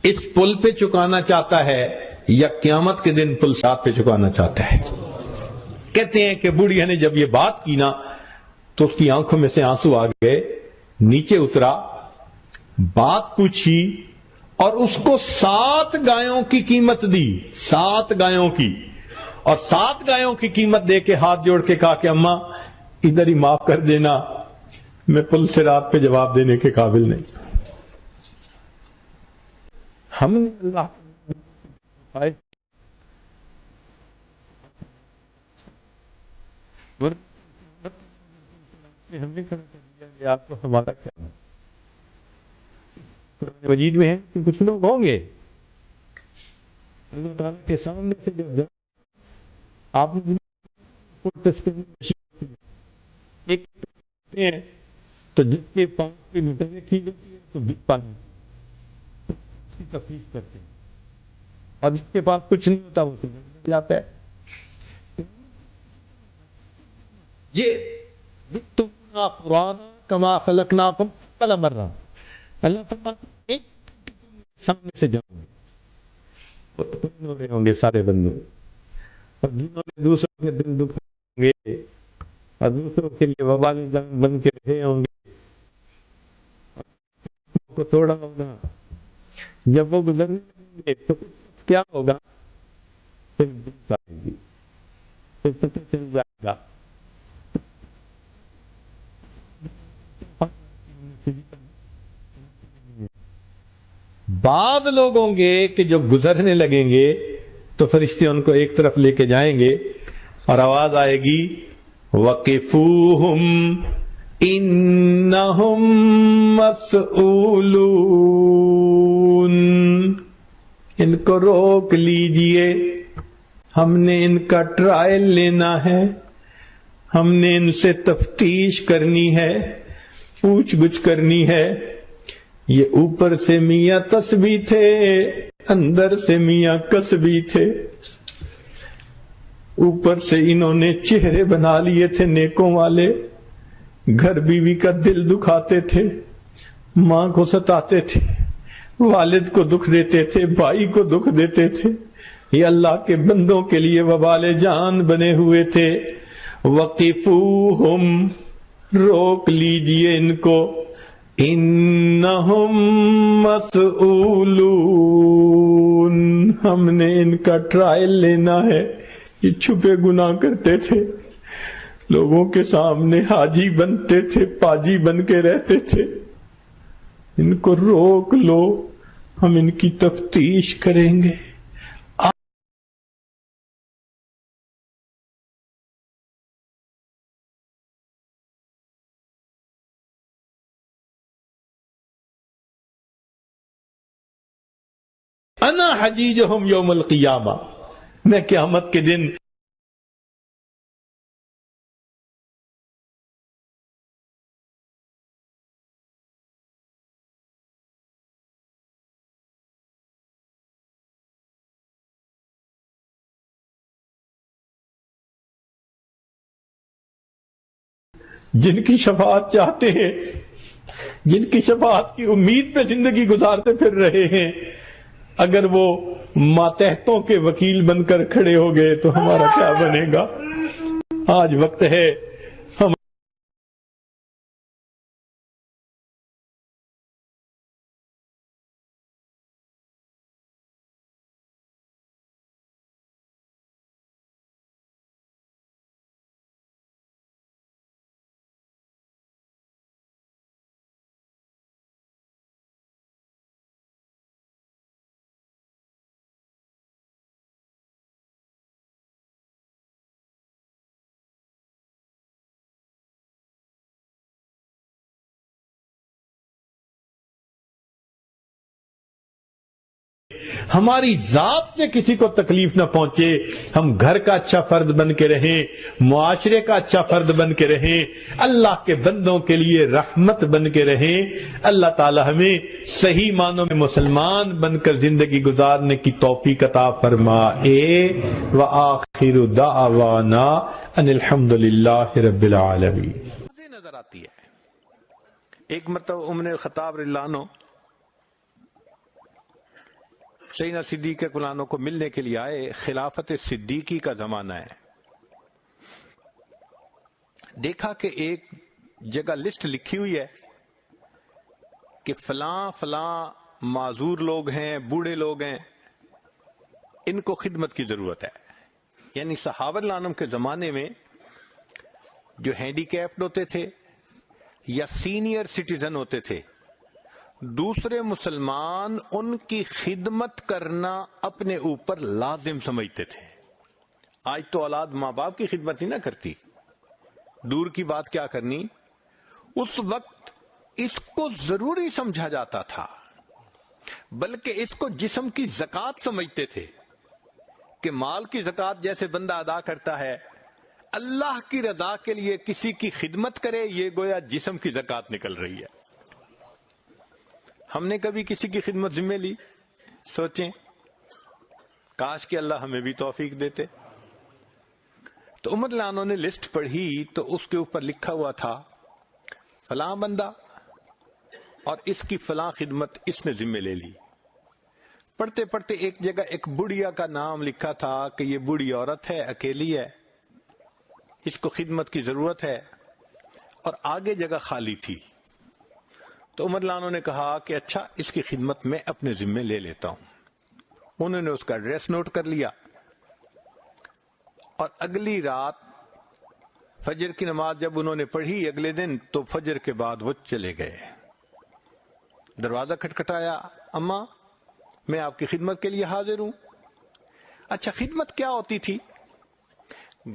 اس پل پہ چکانا چاہتا ہے یا قیامت کے دن پل ساتھ پہ چکانا چاہتا ہے؟ کہتے ہیں کہ بڑھیا نے جب یہ بات کی نا تو اس کی آنکھوں میں سے آنسو آ گئے. نیچے اترا, بات پوچھی اور اس کو 7 گایوں کی قیمت دی. 7 گایوں کی, اور 7 گایوں کی قیمت دے کے ہاتھ جوڑ کے کہا کہ اماں ادھر ہی معاف کر دینا, میں پل سے رات پہ جواب دینے کے قابل نہیں. ہم اللہ ہم نے آپ کو ہمارا کیا قرآن مجید میں ہے کہ کچھ لوگ ہوں گے اللہ تعالیٰ کے سامنے سے جب آپ تو جس کے پاس کی نٹرے کی جاتی ہے تو بک پانا اس کی تفریح کرتے ہیں, اور جس کے پاس کچھ نہیں ہوتا وہ تو جاتا ہے. یہ تم قرآن کما خلقناکم اول مرہ, اللہ تعالیٰ ایک سامنے سے جاؤں گے ہوں گے سارے بندوں, اور جنہوں نے دوسروں کے دل دکھائیں گے اور دوسروں کے لیے وبال بن کے رہے ہوں گے کو توڑا ہوگا. جب وہ گزرنے لگیں گے تو کیا ہوگا؟ پھر دل آئے گی, پھر پتہ چل جائے گا. بعض لوگ ہوں گے کہ جو گزرنے لگیں گے تو فرشتے ان کو ایک طرف لے کے جائیں گے اور آواز آئے گی وَقِفُوهُمْ إِنَّهُمْ مَسْئُولُونَ, ان کو روک لیجئے, ہم نے ان کا ٹرائل لینا ہے, ہم نے ان سے تفتیش کرنی ہے, پوچھ گچھ کرنی ہے. یہ اوپر سے میاں تسبیح تھے, اندر سے میاں کسبی تھے، اوپر سے انہوں نے چہرے بنا لیے تھے نیکوں والے، گھر بیوی کا دل دکھاتے تھے، ماں کو ستاتے تھے، والد کو دکھ دیتے تھے، بھائی کو دکھ دیتے تھے، یہ اللہ کے بندوں کے لیے وبال جان بنے ہوئے تھے۔ وقفوہم، روک لیجئے ان کو، انہم مسئولون، ہم نے ان کا ٹرائل لینا ہے۔ یہ چھپے گناہ کرتے تھے، لوگوں کے سامنے حاجی بنتے تھے، پاجی بن کے رہتے تھے، ان کو روک لو، ہم ان کی تفتیش کریں گے۔ انا حجیجہم یوم القیامہ، میں قیامت کے دن جن کی شفاعت چاہتے ہیں، جن کی شفاعت کی امید پہ زندگی گزارتے پھر رہے ہیں، اگر وہ ماتحتوں کے وکیل بن کر کھڑے ہو گئے تو ہمارا کیا بنے گا؟ آج وقت ہے ہم ہماری ذات سے کسی کو تکلیف نہ پہنچے، ہم گھر کا اچھا فرد بن کے رہیں، معاشرے کا اچھا فرد بن کے رہیں، اللہ کے بندوں کے لیے رحمت بن کے رہیں۔ اللہ تعالی ہمیں صحیح معنوں میں مسلمان بن کر زندگی گزارنے کی توفیق عطا فرمائے۔ وآخر دعوانا ان الحمدللہ رب العالمین۔ نظر آتی ہے۔ ایک مرتبہ عمر الخطاب رضی اللہ عنہ سیدنا صدیق اکبر عنہ کو ملنے کے لیے آئے، خلافت صدیقی کا زمانہ ہے۔ دیکھا کہ ایک جگہ لسٹ لکھی ہوئی ہے کہ فلاں فلاں معذور لوگ ہیں، بوڑھے لوگ ہیں، ان کو خدمت کی ضرورت ہے۔ یعنی صحابہ رضی اللہ عنہم کے زمانے میں جو ہینڈی کیپڈ ہوتے تھے یا سینئر سٹیزن ہوتے تھے، دوسرے مسلمان ان کی خدمت کرنا اپنے اوپر لازم سمجھتے تھے۔ آج تو اولاد ماں باپ کی خدمت ہی نہ کرتی، دور کی بات کیا کرنی۔ اس وقت اس کو ضروری سمجھا جاتا تھا، بلکہ اس کو جسم کی زکوٰۃ سمجھتے تھے کہ مال کی زکوٰۃ جیسے بندہ ادا کرتا ہے، اللہ کی رضا کے لیے کسی کی خدمت کرے، یہ گویا جسم کی زکوٰۃ نکل رہی ہے۔ ہم نے کبھی کسی کی خدمت ذمہ لی؟ سوچیں، کاش کہ اللہ ہمیں بھی توفیق دیتے۔ تو عمر رضی اللہ عنہ نے لسٹ پڑھی تو اس کے اوپر لکھا ہوا تھا فلاں بندہ اور اس کی فلاں خدمت اس نے ذمہ لے لی۔ پڑھتے پڑھتے ایک جگہ ایک بڑھیا کا نام لکھا تھا کہ یہ بوڑھی عورت ہے، اکیلی ہے، اس کو خدمت کی ضرورت ہے، اور آگے جگہ خالی تھی۔ تو عمر رضی اللہ عنہ نے کہا کہ اچھا، اس کی خدمت میں اپنے ذمے لے لیتا ہوں۔ انہوں نے اس کا ایڈریس نوٹ کر لیا، اور اگلی رات فجر کی نماز جب انہوں نے پڑھی اگلے دن، تو فجر کے بعد وہ چلے گئے۔ دروازہ کھٹکھٹایا، اماں میں آپ کی خدمت کے لیے حاضر ہوں۔ اچھا، خدمت کیا ہوتی تھی؟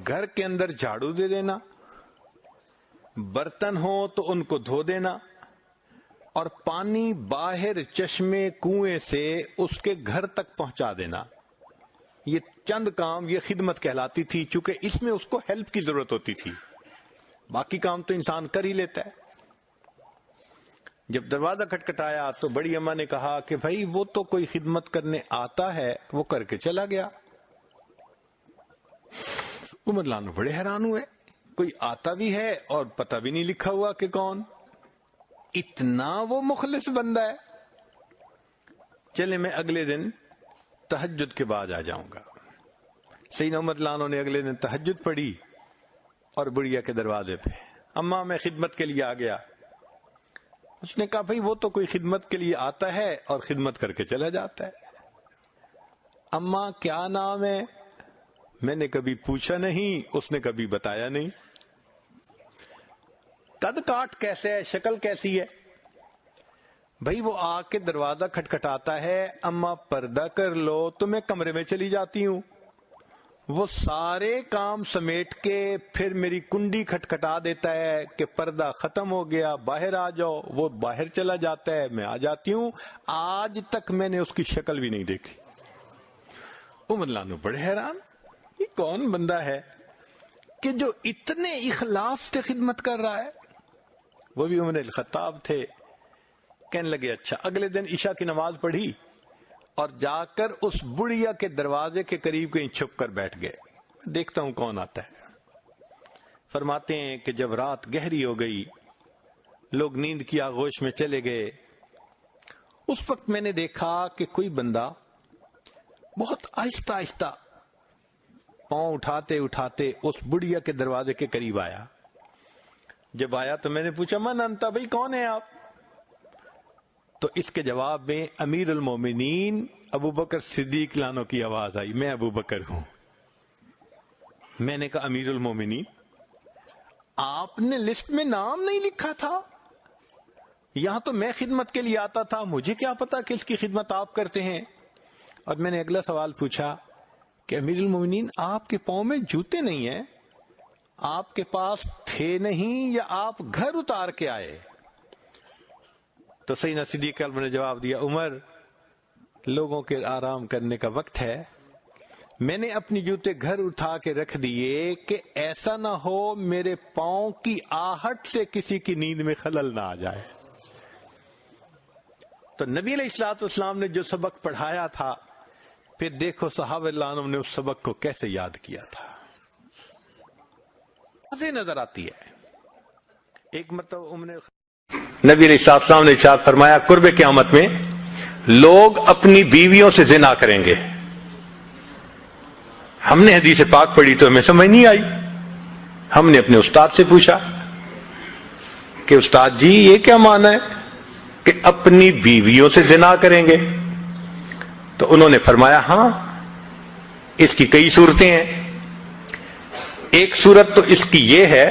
گھر کے اندر جھاڑو دے دینا، برتن ہو تو ان کو دھو دینا، اور پانی باہر چشمے کنویں سے اس کے گھر تک پہنچا دینا۔ یہ چند کام، یہ خدمت کہلاتی تھی، چونکہ اس میں اس کو ہیلپ کی ضرورت ہوتی تھی، باقی کام تو انسان کر ہی لیتا ہے۔ جب دروازہ کھٹکھٹایا تو بڑی اماں نے کہا کہ بھائی وہ تو کوئی خدمت کرنے آتا ہے، وہ کر کے چلا گیا۔ عمر لانو بڑے حیران ہوئے، کوئی آتا بھی ہے اور پتہ بھی نہیں لکھا ہوا کہ کون، اتنا وہ مخلص بندہ ہے۔ چلے میں اگلے دن تہجد کے بعد آ جاؤں گا۔ سیدنا عمر لانو نے اگلے دن تہجد پڑھی اور بڑھیا کے دروازے پہ، اماں میں خدمت کے لیے آ گیا۔ اس نے کہا بھائی وہ تو کوئی خدمت کے لیے آتا ہے اور خدمت کر کے چلا جاتا ہے۔ اماں کیا نام ہے؟ میں نے کبھی پوچھا نہیں، اس نے کبھی بتایا نہیں۔ قد کاٹ کیسے ہے، شکل کیسی ہے؟ بھائی وہ آ کے دروازہ کھٹکھٹاتا ہے، اماں پردہ کر لو تو میں کمرے میں چلی جاتی ہوں، وہ سارے کام سمیٹ کے پھر میری کنڈی کھٹکھٹا دیتا ہے کہ پردہ ختم ہو گیا، باہر آ جاؤ، وہ باہر چلا جاتا ہے، میں آ جاتی ہوں۔ آج تک میں نے اس کی شکل بھی نہیں دیکھی۔ عمر لانو بڑے حیران، یہ کون بندہ ہے کہ جو اتنے اخلاص سے خدمت کر رہا ہے؟ وہ بھی عمر الخطاب تھے۔ کہنے لگے اچھا، اگلے دن عشاء کی نماز پڑھی اور جا کر اس بڑھیا کے دروازے کے قریب کہیں چھپ کر بیٹھ گئے، دیکھتا ہوں کون آتا ہے۔ فرماتے ہیں کہ جب رات گہری ہو گئی، لوگ نیند کی آغوش میں چلے گئے، اس وقت میں نے دیکھا کہ کوئی بندہ بہت آہستہ آہستہ پاؤں اٹھاتے اٹھاتے اس بڑھیا کے دروازے کے قریب آیا۔ جب آیا تو میں نے پوچھا من انتا، بھائی کون ہے آپ؟ تو اس کے جواب میں امیر المومنین ابو بکر صدیق لانو کی آواز آئی، میں ابو بکر ہوں۔ میں نے کہا امیر المومنین، آپ نے لسٹ میں نام نہیں لکھا تھا، یہاں تو میں خدمت کے لیے آتا تھا، مجھے کیا پتا کہ اس کی خدمت آپ کرتے ہیں۔ اور میں نے اگلا سوال پوچھا کہ امیر المومنین آپ کے پاؤں میں جوتے نہیں ہیں، آپ کے پاس تھے نہیں یا آپ گھر اتار کے آئے؟ تو سیدنا صدیق اکبر نے جواب دیا، عمر لوگوں کے آرام کرنے کا وقت ہے، میں نے اپنی جوتے گھر اٹھا کے رکھ دیے کہ ایسا نہ ہو میرے پاؤں کی آہٹ سے کسی کی نیند میں خلل نہ آ جائے۔ تو نبی علیہ الصلوۃ والسلام نے جو سبق پڑھایا تھا، پھر دیکھو صحابہ اللہ عنہم نے اس سبق کو کیسے یاد کیا تھا۔ واضح نظر آتی ہے۔ ایک مرتبہ نبی علیہ السلام نے ارشاد فرمایا قرب قیامت میں لوگ اپنی بیویوں سے زنا کریں گے۔ ہم نے حدیث پاک پڑھی تو ہمیں سمجھ نہیں آئی، ہم نے اپنے استاد سے پوچھا کہ استاد جی یہ کیا معنی ہے کہ اپنی بیویوں سے زنا کریں گے؟ تو انہوں نے فرمایا ہاں اس کی کئی صورتیں ہیں۔ ایک صورت تو اس کی یہ ہے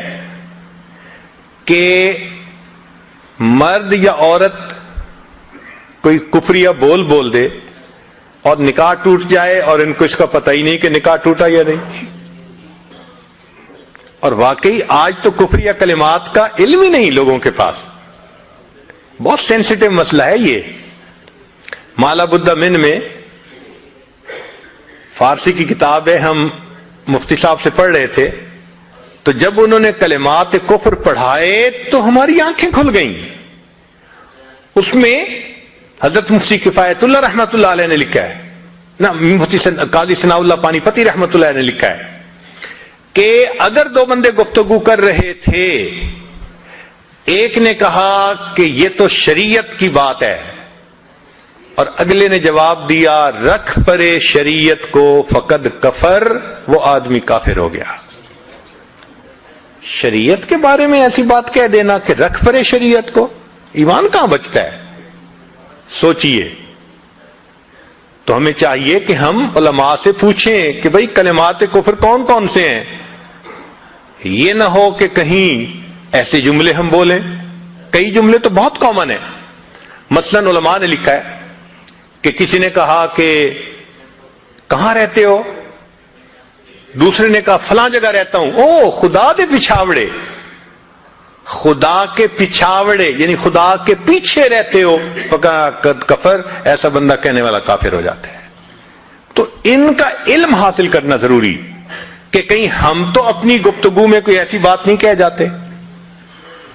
کہ مرد یا عورت کوئی کفریہ بول دے اور نکاح ٹوٹ جائے اور ان کو اس کا پتہ ہی نہیں کہ نکاح ٹوٹا یا نہیں۔ اور واقعی آج تو کفریہ کلمات کا علم ہی نہیں لوگوں کے پاس، بہت سینسٹیو مسئلہ ہے یہ۔ مالا بدہ من میں فارسی کی کتاب ہے، ہم مفتی صاحب سے پڑھ رہے تھے، تو جب انہوں نے کلمات کفر پڑھائے تو ہماری آنکھیں کھل گئیں۔ اس میں حضرت مفتی کفایت اللہ رحمۃ اللہ علیہ نے لکھا ہے، مفتی قاضی ثناء اللہ پانی پتی رحمۃ اللہ علیہ نے لکھا ہے کہ اگر دو بندے گفتگو کر رہے تھے، ایک نے کہا کہ یہ تو شریعت کی بات ہے اور اگلے نے جواب دیا رکھ پرے شریعت کو فقد کفر، وہ آدمی کافر ہو گیا۔ شریعت کے بارے میں ایسی بات کہہ دینا کہ رکھ پرے شریعت کو، ایمان کہاں بچتا ہے؟ سوچئے۔ تو ہمیں چاہیے کہ ہم علماء سے پوچھیں کہ بھئی کلمات کفر کون کون سے ہیں، یہ نہ ہو کہ کہیں ایسے جملے ہم بولیں۔ کئی جملے تو بہت کامن ہیں، مثلا علماء نے لکھا ہے کہ کسی نے کہا کہ کہاں رہتے ہو، دوسرے نے کہا فلاں جگہ رہتا ہوں، او خدا دے پچھاوڑے، خدا کے پچھاوڑے یعنی خدا کے پیچھے رہتے ہو، فقد کفر، ایسا بندہ کہنے والا کافر ہو جاتا ہے۔ تو ان کا علم حاصل کرنا ضروری کہ کہیں ہم تو اپنی گفتگو میں کوئی ایسی بات نہیں کہہ جاتے،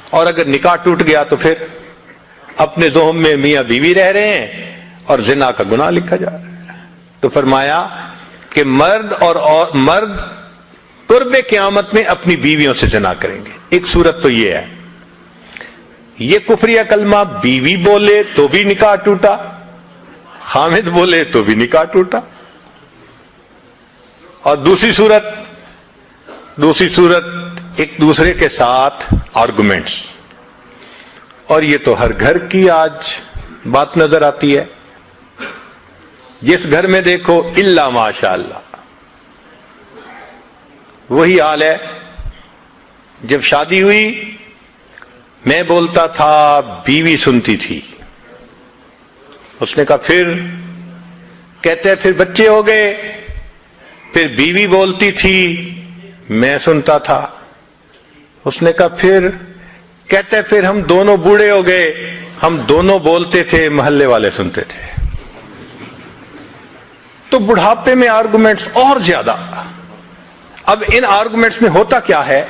اور اگر نکاح ٹوٹ گیا تو پھر اپنے ذہن میں میاں بیوی رہ رہے ہیں اور زنا کا گناہ لکھا جا رہا ہے. تو فرمایا کہ مرد قرب قیامت میں اپنی بیویوں سے زنا کریں گے. ایک صورت تو یہ ہے، یہ کفریہ کلمہ بیوی بولے تو بھی نکاح ٹوٹا، خامد بولے تو بھی نکاح ٹوٹا. اور دوسری صورت ایک دوسرے کے ساتھ آرگومنٹس، اور یہ تو ہر گھر کی آج بات نظر آتی ہے. جس گھر میں دیکھو الا ماشاء اللہ وہی حال ہے. جب شادی ہوئی میں بولتا تھا، بیوی سنتی تھی. اس نے کہا پھر، کہتے ہیں پھر بچے ہو گئے، پھر بیوی بولتی تھی میں سنتا تھا. اس نے کہا پھر، کہتے ہیں پھر ہم دونوں بوڑھے ہو گئے، ہم دونوں بولتے تھے محلے والے سنتے تھے. تو بڑھاپے میں آرگومنٹس اور زیادہ. اب ان آرگومنٹس میں ہوتا کیا ہے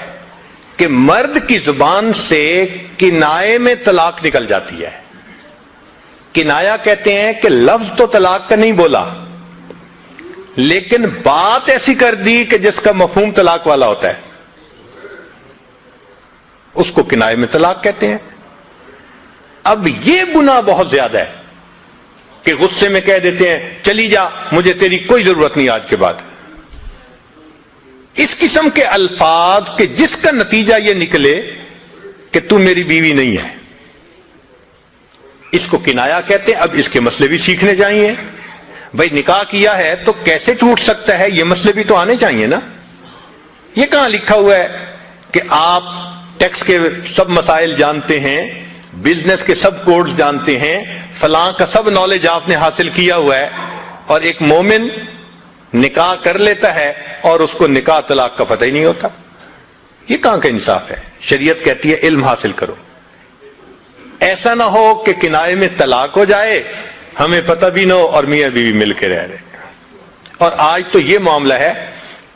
کہ مرد کی زبان سے کنائے میں طلاق نکل جاتی ہے. کنایا کہتے ہیں کہ لفظ تو طلاق کا نہیں بولا، لیکن بات ایسی کر دی کہ جس کا مفہوم طلاق والا ہوتا ہے، اس کو کنائے میں طلاق کہتے ہیں. اب یہ گناہ بہت زیادہ ہے کہ غصے میں کہہ دیتے ہیں چلی جا، مجھے تیری کوئی ضرورت نہیں آج کے بعد. اس قسم کے الفاظ کہ جس کا نتیجہ یہ نکلے کہ تو میری بیوی نہیں ہے، اس کو کنایا کہتے ہیں. اب اس کے مسئلے بھی سیکھنے چاہیے. بھائی نکاح کیا ہے تو کیسے ٹوٹ سکتا ہے، یہ مسئلے بھی تو آنے چاہیے نا. یہ کہاں لکھا ہوا ہے کہ آپ ٹیکس کے سب مسائل جانتے ہیں، بزنس کے سب کوڈز جانتے ہیں، فلاں کا سب نالج آپ نے حاصل کیا ہوا ہے، اور ایک مومن نکاح کر لیتا ہے اور اس کو نکاح طلاق کا پتہ ہی نہیں ہوتا. یہ کہاں کا انصاف ہے؟ شریعت کہتی ہے علم حاصل کرو. ایسا نہ ہو کہ کنائے میں طلاق ہو جائے، ہمیں پتہ بھی نہ ہو اور میاں بیوی مل کے رہ رہے. اور آج تو یہ معاملہ ہے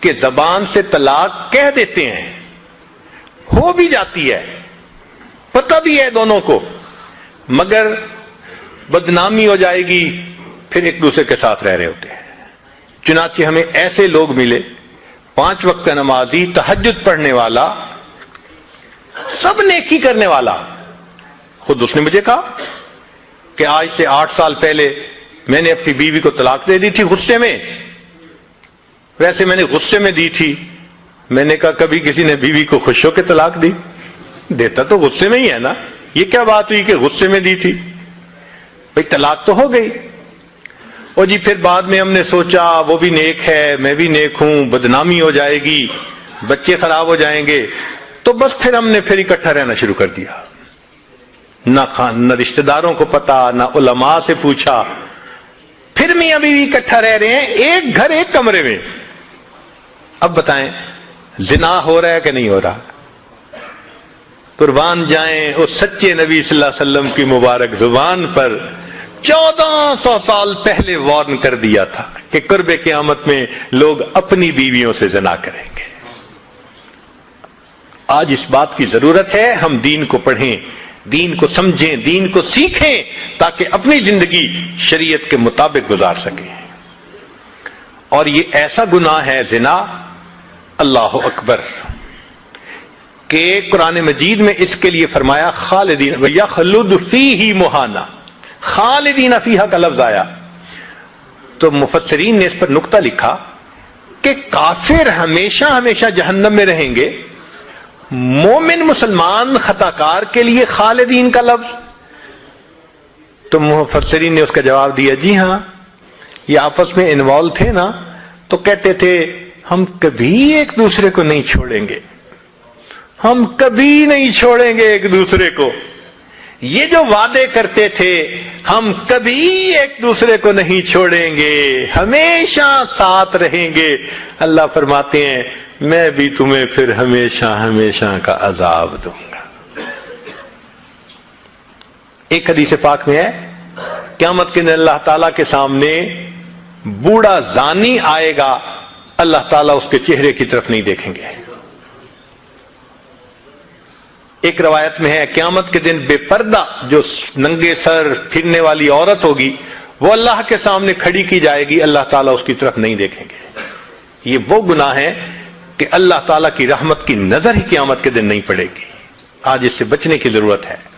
کہ زبان سے طلاق کہہ دیتے ہیں، ہو بھی جاتی ہے، پتہ بھی ہے دونوں کو، مگر بدنامی ہو جائے گی، پھر ایک دوسرے کے ساتھ رہ رہے ہوتے ہیں. چنانچہ ہمیں ایسے لوگ ملے، 5 وقت کا نمازی، تہجد پڑھنے والا، سب نیکی کرنے والا. خود اس نے مجھے کہا کہ آج سے 8 سال پہلے میں نے اپنی بیوی کو طلاق دے دی تھی غصے میں. ویسے میں نے غصے میں دی تھی. میں نے کہا کبھی کسی نے بیوی کو خوش ہو کے طلاق دی؟ دیتا تو غصے میں ہی ہے نا. یہ کیا بات ہوئی کہ غصے میں دی تھی؟ بھئی طلاق تو ہو گئی. اور جی پھر بعد میں ہم نے سوچا وہ بھی نیک ہے، میں بھی نیک ہوں، بدنامی ہو جائے گی، بچے خراب ہو جائیں گے، تو بس پھر ہم نے پھر اکٹھا رہنا شروع کر دیا. نہ رشتہ داروں کو پتا، نہ علماء سے پوچھا. پھر میاں بیوی اکٹھا رہ رہے ہیں، ایک گھر ایک کمرے میں. اب بتائیں زنا ہو رہا ہے کہ نہیں ہو رہا؟ قربان جائیں اس سچے نبی صلی اللہ علیہ وسلم کی مبارک زبان پر 1400 سال پہلے وارن کر دیا تھا کہ قرب قیامت میں لوگ اپنی بیویوں سے زنا کریں گے. آج اس بات کی ضرورت ہے ہم دین کو پڑھیں، دین کو سمجھیں، دین کو سیکھیں، تاکہ اپنی زندگی شریعت کے مطابق گزار سکیں. اور یہ ایسا گناہ ہے زنا، اللہ اکبر، کہ قرآن مجید میں اس کے لیے فرمایا خالدین وَيَخْلُدُ فِيهِ مُحَانَا، خالدین فیہا کا لفظ آیا. تو مفسرین نے اس پر نقطہ لکھا کہ کافر ہمیشہ ہمیشہ جہنم میں رہیں گے، مومن مسلمان خطاکار کے لیے خالدین کا لفظ. تو مفسرین نے اس کا جواب دیا جی ہاں، یہ آپس میں انوالو تھے نا، تو کہتے تھے ہم کبھی ایک دوسرے کو نہیں چھوڑیں گے، ہم کبھی نہیں چھوڑیں گے ایک دوسرے کو. یہ جو وعدے کرتے تھے ہم کبھی ایک دوسرے کو نہیں چھوڑیں گے، ہمیشہ ساتھ رہیں گے، اللہ فرماتے ہیں میں بھی تمہیں پھر ہمیشہ ہمیشہ کا عذاب دوں گا. ایک حدیث پاک میں ہے قیامت کے دن اللہ تعالیٰ کے سامنے بوڑھا زانی آئے گا، اللہ تعالیٰ اس کے چہرے کی طرف نہیں دیکھیں گے. ایک روایت میں ہے قیامت کے دن بے پردہ جو ننگے سر پھرنے والی عورت ہوگی وہ اللہ کے سامنے کھڑی کی جائے گی، اللہ تعالیٰ اس کی طرف نہیں دیکھیں گے۔ یہ وہ گناہ ہے کہ اللہ تعالیٰ کی رحمت کی نظر ہی قیامت کے دن نہیں پڑے گی۔ آج اس سے بچنے کی ضرورت ہے۔